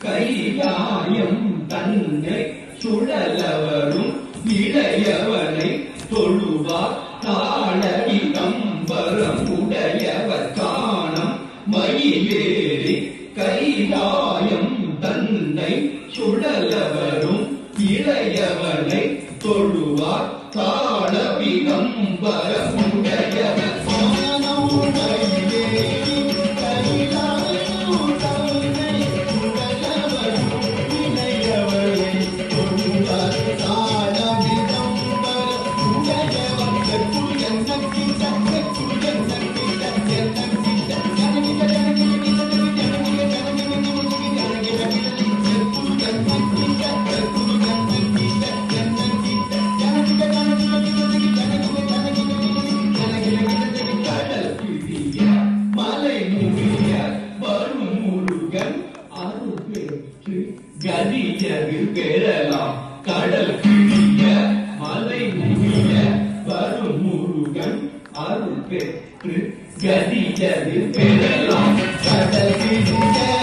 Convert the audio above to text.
கையாயம் தன்னை சுழலவரும் இளையவனை தொழுவார் தாளடி கம்பரம் உடையவர் காணம் மயிலேறி கையாயம் தன்னை சுழலவரும் இளையவனை தொழுவார் தாளடி கம்பரம் உடையவர் கதியது பெறலாம் கடல் கிழிய மலை முடிய வரும் முருகன் அருள் பெற்று கதியது பெறலாம் கடல் கிழிய